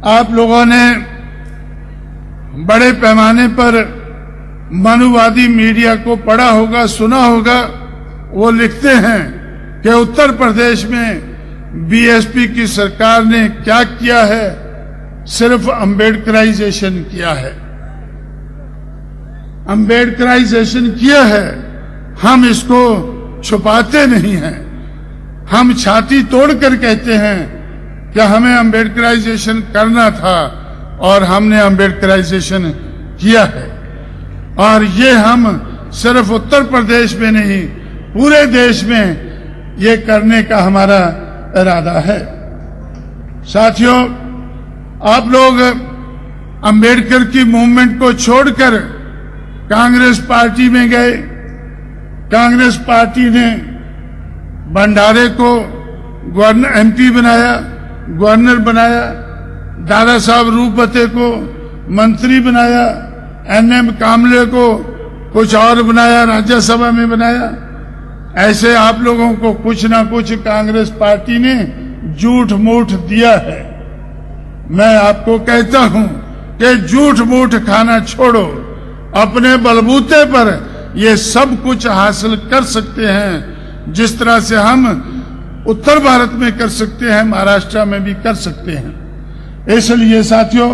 आप लोगों ने बड़े पैमाने पर मनुवादी मीडिया को पढ़ा होगा, सुना होगा। वो लिखते हैं कि उत्तर प्रदेश में बीएसपी की सरकार ने क्या किया है, सिर्फ अंबेडकराइजेशन किया है। अंबेडकराइजेशन किया है, हम इसको छुपाते नहीं हैं। हम छाती तोड़कर कहते हैं कि हमें अंबेडकराइजेशन करना था और हमने अंबेडकराइजेशन किया है। और ये हम सिर्फ उत्तर प्रदेश में नहीं, पूरे देश में ये करने का हमारा इरादा है। साथियों, आप लोग अंबेडकर की मूवमेंट को छोड़कर कांग्रेस पार्टी में गए। कांग्रेस पार्टी ने भंडारे को गवर्नर एमपी बनाया, गवर्नर बनाया। दादा साहब रूपवते को मंत्री बनाया। एनएम कामले को कुछ और बनाया, राज्यसभा में बनाया। ऐसे आप लोगों को कुछ ना कुछ कांग्रेस पार्टी ने झूठ मूठ दिया है। मैं आपको कहता हूं कि झूठ मूठ खाना छोड़ो, अपने बलबूते पर ये सब कुछ हासिल कर सकते हैं। जिस तरह से हम उत्तर भारत में कर सकते हैं, महाराष्ट्र में भी कर सकते हैं। इसलिए साथियों,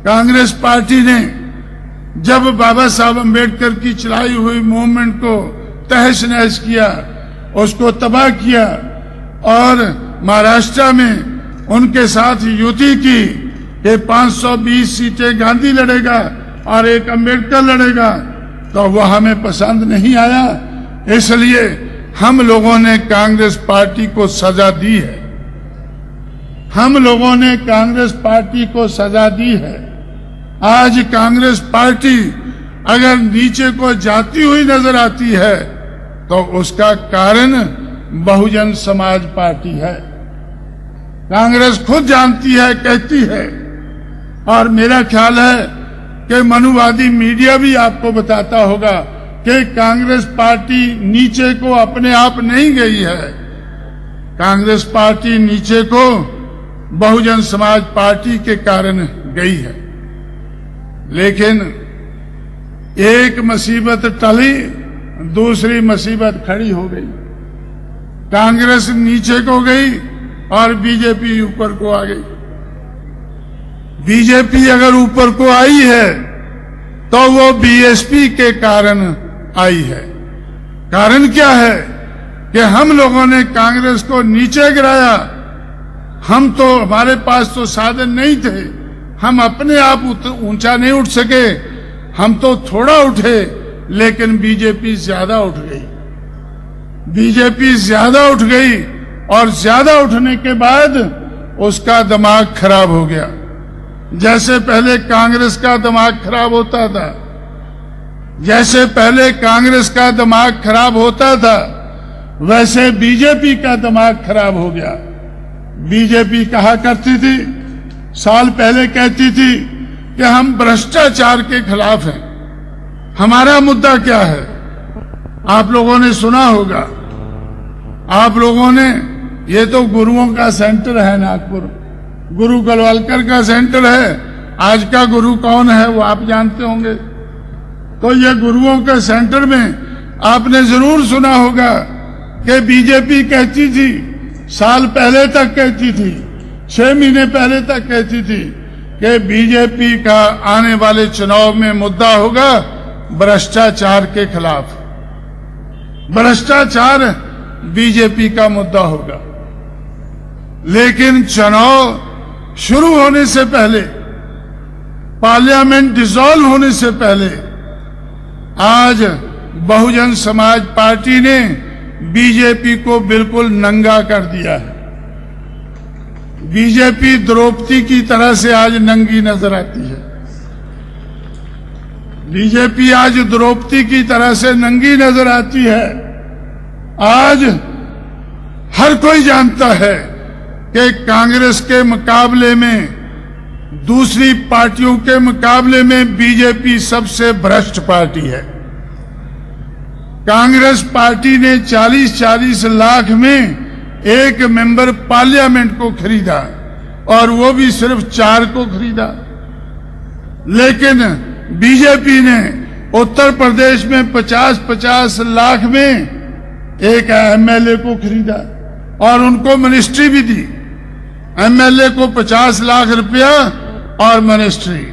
कांग्रेस पार्टी ने जब बाबा साहब अम्बेडकर की चलाई हुई मूवमेंट को तहस नहस किया, उसको तबाह किया और महाराष्ट्र में उनके साथ युति की कि 520 सीटें गांधी लड़ेगा और एक अम्बेडकर लड़ेगा, तो वह हमें पसंद नहीं आया। इसलिए हम लोगों ने कांग्रेस पार्टी को सजा दी है। हम लोगों ने कांग्रेस पार्टी को सजा दी है। आज कांग्रेस पार्टी अगर नीचे को जाती हुई नजर आती है तो उसका कारण बहुजन समाज पार्टी है। कांग्रेस खुद जानती है, कहती है, और मेरा ख्याल है कि मनुवादी मीडिया भी आपको बताता होगा कि कांग्रेस पार्टी नीचे को अपने आप नहीं गई है। कांग्रेस पार्टी नीचे को बहुजन समाज पार्टी के कारण गई है। लेकिन एक मुसीबत टली, दूसरी मुसीबत खड़ी हो गई। कांग्रेस नीचे को गई और बीजेपी ऊपर को आ गई। बीजेपी अगर ऊपर को आई है तो वो बीएसपी के कारण आई है। कारण क्या है कि हम लोगों ने कांग्रेस को नीचे गिराया। हम तो, हमारे पास तो साधन नहीं थे, हम अपने आप ऊंचा नहीं उठ सके। हम तो थोड़ा उठे, लेकिन बीजेपी ज्यादा उठ गई। बीजेपी ज्यादा उठ गई और ज्यादा उठने के बाद उसका दिमाग खराब हो गया। जैसे पहले कांग्रेस का दिमाग खराब होता था, जैसे पहले कांग्रेस का दिमाग खराब होता था, वैसे बीजेपी का दिमाग खराब हो गया। बीजेपी कहा करती थी, साल पहले कहती थी कि हम भ्रष्टाचार के खिलाफ हैं। हमारा मुद्दा क्या है? आप लोगों ने सुना होगा, आप लोगों ने, ये तो गुरुओं का सेंटर है नागपुर, गुरु गलवालकर का सेंटर है। आज का गुरु कौन है वो आप जानते होंगे। तो ये गुरुओं के सेंटर में आपने जरूर सुना होगा कि बीजेपी कहती थी, साल पहले तक कहती थी, 6 महीने पहले तक कहती थी कि बीजेपी का आने वाले चुनाव में मुद्दा होगा भ्रष्टाचार के खिलाफ। भ्रष्टाचार बीजेपी का मुद्दा होगा। लेकिन चुनाव शुरू होने से पहले, पार्लियामेंट डिसॉल्व होने से पहले, आज बहुजन समाज पार्टी ने बीजेपी को बिल्कुल नंगा कर दिया है। बीजेपी द्रौपदी की तरह से आज नंगी नजर आती है। बीजेपी आज द्रौपदी की तरह से नंगी नजर आती है। आज हर कोई जानता है कि कांग्रेस के मुकाबले में, दूसरी पार्टियों के मुकाबले में बीजेपी सबसे भ्रष्ट पार्टी है। कांग्रेस पार्टी ने 40-40 लाख में एक मेंबर पार्लियामेंट को खरीदा। और वो भी सिर्फ 4 को खरीदा। लेकिन बीजेपी ने उत्तर प्रदेश में 50-50 लाख में एक एमएलए को खरीदा और उनको मिनिस्ट्री भी दी। एमएलए को 50 लाख रुपया और मिनिस्ट्री।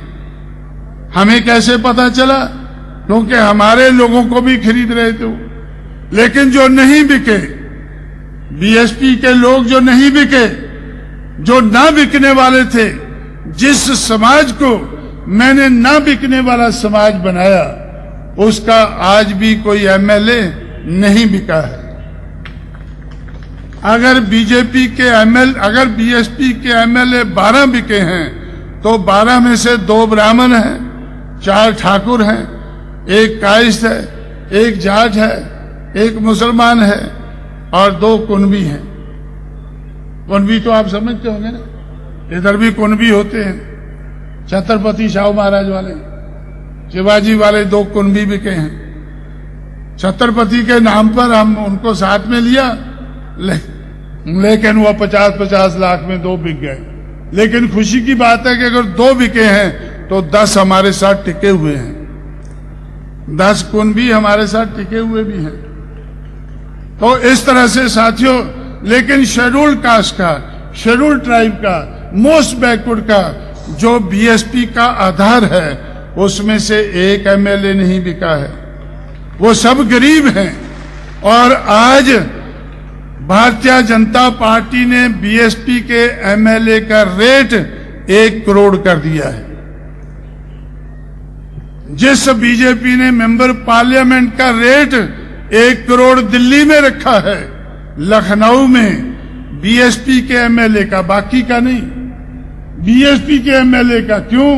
हमें कैसे पता चला? क्योंकि हमारे लोगों को भी खरीद रहे थे। लेकिन जो नहीं बिके, बीएसपी के लोग जो नहीं बिके, जो ना बिकने वाले थे, जिस समाज को मैंने ना बिकने वाला समाज बनाया, उसका आज भी कोई एमएलए नहीं बिका है। अगर बीजेपी के अगर बीएसपी के एमएलए 12 बिके हैं तो 12 में से 2 ब्राह्मण हैं, 4 ठाकुर हैं, 1 कायस्थ है, 1 जाट है, 1 मुसलमान है और 2 कुनबी हैं। कुनबी तो आप समझते होंगे ना, इधर भी कुनबी होते हैं। छत्रपति शाहू महाराज वाले, शिवाजी वाले 2 कुनबी बिके हैं। छत्रपति के नाम पर हम उनको साथ में लिया, लेकिन वो 50-50 लाख में 2 बिक गए। लेकिन खुशी की बात है कि अगर 2 बिके हैं तो 10 हमारे साथ टिके हुए हैं, 10 कुनबी हमारे साथ टिके हुए भी हैं। तो इस तरह से साथियों, लेकिन शेड्यूल्ड कास्ट का, शेड्यूल्ड ट्राइब का, मोस्ट बैकवर्ड का जो बीएसपी का आधार है, उसमें से एक एमएलए नहीं बिका है। वो सब गरीब हैं। और आज भारतीय जनता पार्टी ने बीएसपी के एमएलए का रेट 1 करोड़ कर दिया है। जिस बीजेपी ने मेंबर पार्लियामेंट का रेट 1 करोड़ दिल्ली में रखा है, लखनऊ में बीएसपी के एमएलए का, बाकी का नहीं, बीएसपी के एमएलए का। क्यों?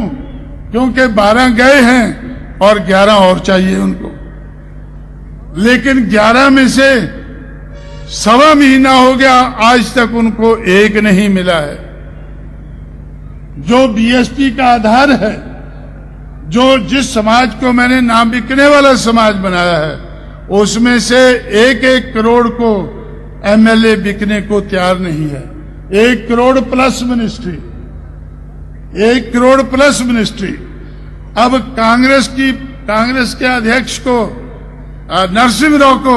क्योंकि 12 गए हैं और 11 और चाहिए उनको। लेकिन 11 में से 1.25 महीना हो गया, आज तक उनको 1 नहीं मिला है। जो बीएसपी का आधार है, जो जिस समाज को मैंने ना बिकने वाला समाज बनाया है, उसमें से 1-1 करोड़ को एमएलए बिकने को तैयार नहीं है। 1 crore plus ministry, 1 crore plus ministry. अब कांग्रेस के अध्यक्ष को, नरसिंह राव को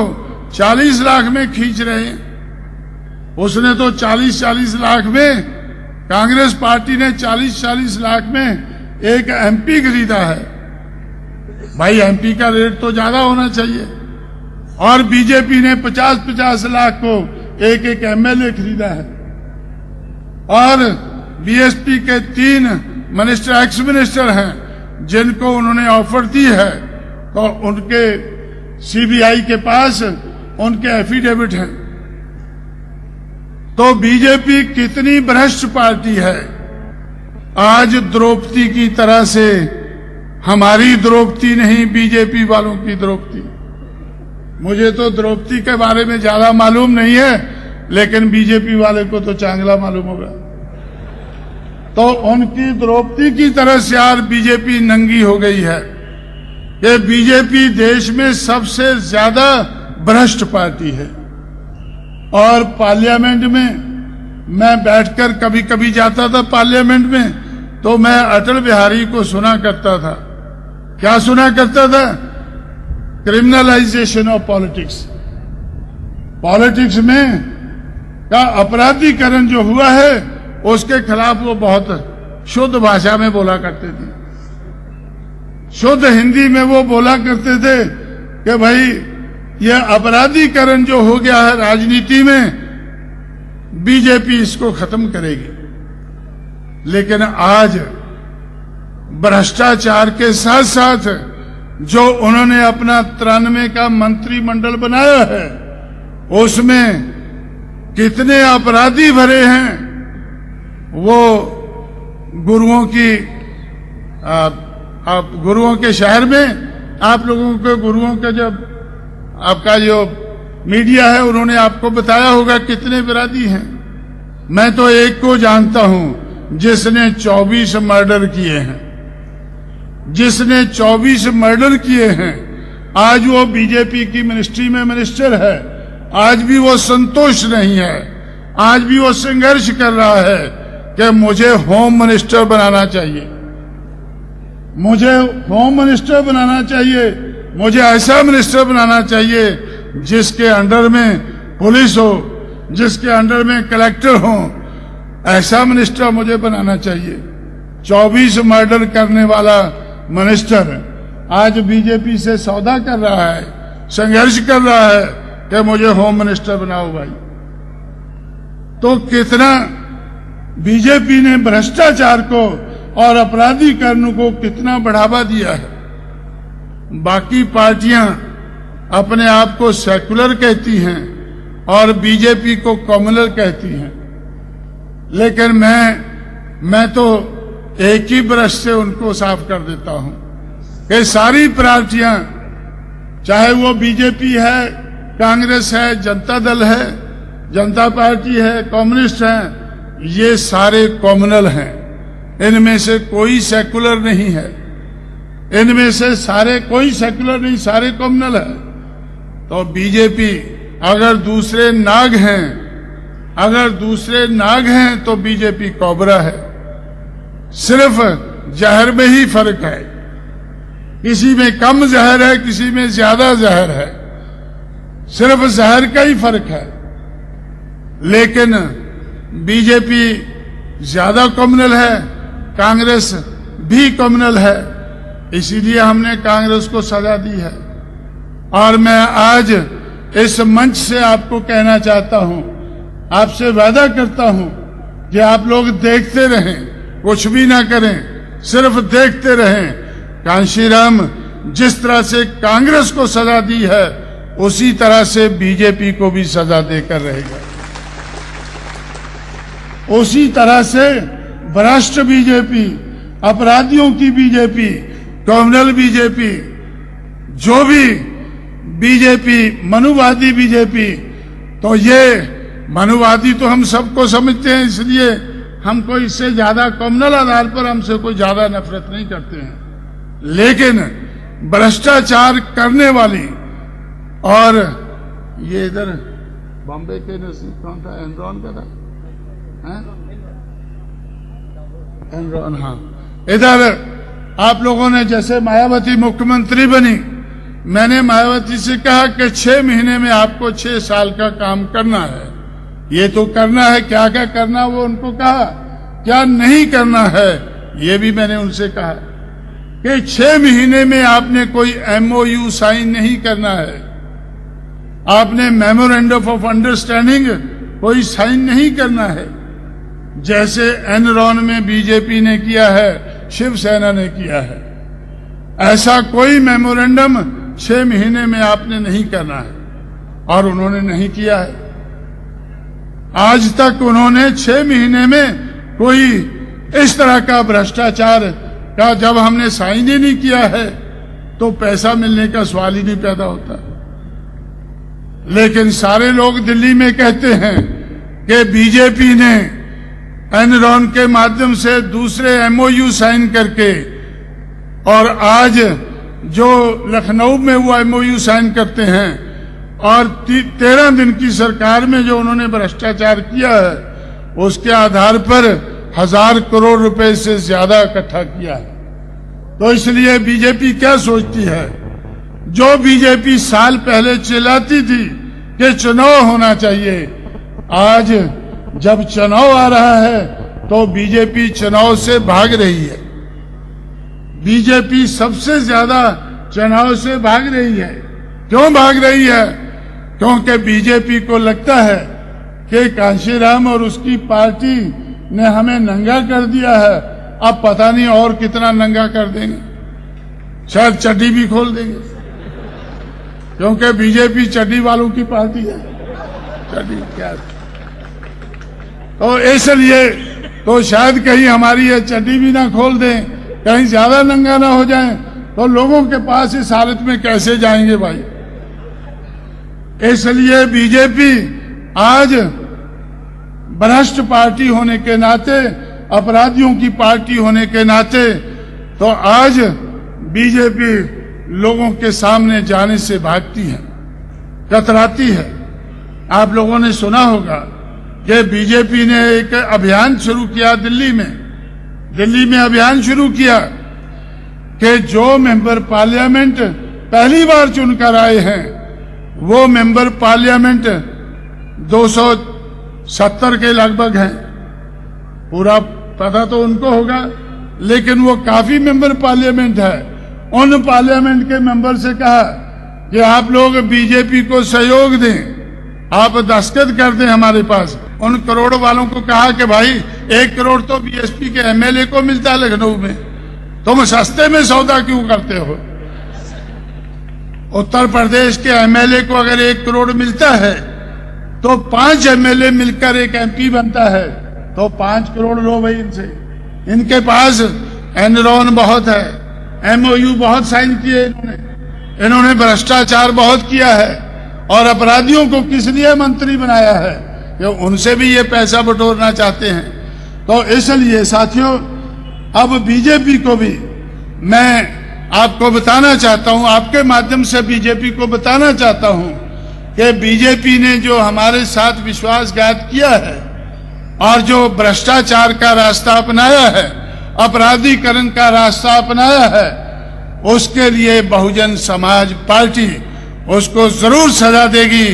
40 लाख में खींच रहे हैं। उसने तो 40-40 लाख में, कांग्रेस पार्टी ने 40-40 लाख में एक एमपी खरीदा है। भाई एमपी का रेट तो ज्यादा होना चाहिए। और बीजेपी ने 50-50 लाख को एक एमएलए खरीदा है। और बीएसपी के 3 मिनिस्टर, एक्स मिनिस्टर हैं, जिनको उन्होंने ऑफर दी है, तो उनके सीबीआई के पास उनके एफिडेविट हैं। तो बीजेपी कितनी भ्रष्ट पार्टी है। आज द्रौपदी की तरह से, हमारी द्रौपदी नहीं, बीजेपी वालों की द्रौपदी। मुझे तो द्रौपदी के बारे में ज्यादा मालूम नहीं है, लेकिन बीजेपी वाले को तो चांगला मालूम होगा। तो उनकी द्रौपदी की तरह से आज बीजेपी नंगी हो गई है। ये बीजेपी देश में सबसे ज्यादा भ्रष्ट पार्टी है। और पार्लियामेंट में मैं बैठकर कभी कभी जाता था पार्लियामेंट में, तो मैं अटल बिहारी को सुना करता था। क्या सुना करता था? Criminalisation of politics. पॉलिटिक्स में का अपराधीकरण जो हुआ है, उसके खिलाफ वो बहुत शुद्ध भाषा में बोला करते थे। शुद्ध हिंदी में वो बोला करते थे कि भाई ये अपराधीकरण जो हो गया है राजनीति में, बीजेपी इसको खत्म करेगी। लेकिन आज भ्रष्टाचार के साथ साथ जो उन्होंने अपना 93 का मंत्रिमंडल बनाया है, उसमें कितने अपराधी भरे हैं। वो गुरुओं की, आप गुरुओं के शहर में, आप लोगों के गुरुओं का जब आपका जो मीडिया है, उन्होंने आपको बताया होगा कितने अपराधी हैं। मैं तो एक को जानता हूं जिसने 24 मर्डर किए हैं, जिसने 24 मर्डर किए हैं। आज वो बीजेपी की मिनिस्ट्री में मिनिस्टर है। आज भी वो संतोष नहीं है, आज भी वो संघर्ष कर रहा है कि मुझे होम मिनिस्टर बनाना चाहिए, मुझे होम मिनिस्टर बनाना चाहिए, मुझे ऐसा मिनिस्टर बनाना चाहिए जिसके अंडर में पुलिस हो, जिसके अंडर में कलेक्टर हो, ऐसा मिनिस्टर मुझे बनाना चाहिए। 24 मर्डर करने वाला मिनिस्टर आज बीजेपी से सौदा कर रहा है, संघर्ष कर रहा है कि मुझे होम मिनिस्टर बनाओ भाई। तो कितना बीजेपी ने भ्रष्टाचार को और अपराधीकरण को कितना बढ़ावा दिया है। बाकी पार्टियां अपने आप को सेकुलर कहती हैं और बीजेपी को कम्युनल कहती हैं, लेकिन मैं तो एक ही ब्रश से उनको साफ कर देता हूं कि सारी पार्टियां, चाहे वो बीजेपी है, कांग्रेस है, जनता दल है, जनता पार्टी है, कम्युनिस्ट है, ये सारे कम्युनल हैं। इनमें से कोई सेकुलर नहीं है, इनमें से सारे कोई सेकुलर नहीं, सारे कम्युनल है। तो बीजेपी अगर दूसरे नाग हैं, अगर दूसरे नाग हैं तो बीजेपी कोबरा है। सिर्फ जहर में ही फर्क है, किसी में कम जहर है, किसी में ज्यादा जहर है, सिर्फ जहर का ही फर्क है। लेकिन बीजेपी ज्यादा कम्युनल है, कांग्रेस भी कम्युनल है, इसीलिए हमने कांग्रेस को सजा दी है। और मैं आज इस मंच से आपको कहना चाहता हूं, आपसे वादा करता हूं कि आप लोग देखते रहें, कुछ भी ना करें, सिर्फ देखते रहें। कांशीराम जिस तरह से कांग्रेस को सजा दी है, उसी तरह से बीजेपी को भी सजा देकर रहेगा। उसी तरह से भ्रष्ट बीजेपी, अपराधियों की बीजेपी, कम्युनल बीजेपी, जो भी बीजेपी, मनुवादी बीजेपी, तो ये मनुवादी तो हम सबको समझते हैं, इसलिए हमको इससे ज्यादा कम्युनल आधार पर हमसे कोई ज्यादा नफरत नहीं करते हैं। लेकिन भ्रष्टाचार करने वाली, और ये इधर बॉम्बे के नजदीक कौन था, एनरॉन का था, एनरॉन, हाँ, इधर आप लोगों ने जैसे मायावती मुख्यमंत्री बनी, मैंने मायावती से कहा कि 6 महीने में आपको 6 साल का काम करना है। ये तो करना है, क्या क्या करना वो उनको कहा, क्या नहीं करना है ये भी मैंने उनसे कहा कि 6 महीने में आपने कोई MOU साइन नहीं करना है, आपने मेमोरेंडम ऑफ अंडरस्टैंडिंग कोई साइन नहीं करना है, जैसे एनरॉन में बीजेपी ने किया है, शिवसेना ने किया है। ऐसा कोई मेमोरेंडम 6 महीने में आपने नहीं करना है, और उन्होंने नहीं किया है। आज तक उन्होंने 6 महीने में कोई इस तरह का भ्रष्टाचार का जब हमने साइन ही नहीं किया है तो पैसा मिलने का सवाल ही नहीं पैदा होता। लेकिन सारे लोग दिल्ली में कहते हैं कि बीजेपी ने एनरॉन के माध्यम से दूसरे MOU साइन करके, और आज जो लखनऊ में हुआ MOU साइन करते हैं, और 13 दिन की सरकार में जो उन्होंने भ्रष्टाचार किया है, उसके आधार पर 1000 करोड़ रुपए से ज्यादा इकट्ठा किया है। तो इसलिए बीजेपी क्या सोचती है, जो बीजेपी साल पहले चिल्लाती थी कि चुनाव होना चाहिए, आज जब चुनाव आ रहा है तो बीजेपी चुनाव से भाग रही है। बीजेपी सबसे ज्यादा चुनाव से भाग रही है। क्यों भाग रही है? क्योंकि बीजेपी को लगता है कि कांशीराम और उसकी पार्टी ने हमें नंगा कर दिया है, अब पता नहीं और कितना नंगा कर देंगे, शायद चड्डी भी खोल देंगे, क्योंकि बीजेपी चड्डी वालों की पार्टी है। चड्डी क्या, तो इसलिए तो शायद कहीं हमारी ये चड्डी भी ना खोल दें, कहीं ज्यादा नंगा ना हो जाए, तो लोगों के पास इस हालत में कैसे जाएंगे भाई। इसलिए बीजेपी आज भ्रष्ट पार्टी होने के नाते, अपराधियों की पार्टी होने के नाते, तो आज बीजेपी लोगों के सामने जाने से भागती है, कतराती है। आप लोगों ने सुना होगा कि बीजेपी ने एक अभियान शुरू किया दिल्ली में अभियान शुरू किया कि जो मेंबर पार्लियामेंट पहली बार चुनकर आए हैं वो मेंबर पार्लियामेंट 270 के लगभग हैं। पूरा पता तो उनको होगा, लेकिन वो काफी मेंबर पार्लियामेंट है। उन पार्लियामेंट के मेंबर से कहा कि आप लोग बीजेपी को सहयोग दें, आप दस्तखत कर दें हमारे पास। उन करोड़ वालों को कहा कि भाई 1 करोड़ तो बीएसपी के एमएलए को मिलता है लखनऊ में, तुम सस्ते में सौदा क्यों करते हो? उत्तर प्रदेश के एमएलए को अगर 1 करोड़ मिलता है तो 5 एमएलए मिलकर एक एमपी बनता है, तो 5 करोड़ लो भाई इनसे। इनके पास एनरॉन बहुत है, एमओयू बहुत साइन किए इन्होंने भ्रष्टाचार बहुत किया है, और अपराधियों को किस लिए मंत्री बनाया है कि उनसे भी ये पैसा बटोरना चाहते हैं। तो इसलिए साथियों, अब बीजेपी को भी मैं आपको बताना चाहता हूं, आपके माध्यम से बीजेपी को बताना चाहता हूं कि बीजेपी ने जो हमारे साथ विश्वासघात किया है और जो भ्रष्टाचार का रास्ता अपनाया है, अपराधीकरण का रास्ता अपनाया है, उसके लिए बहुजन समाज पार्टी उसको जरूर सजा देगी।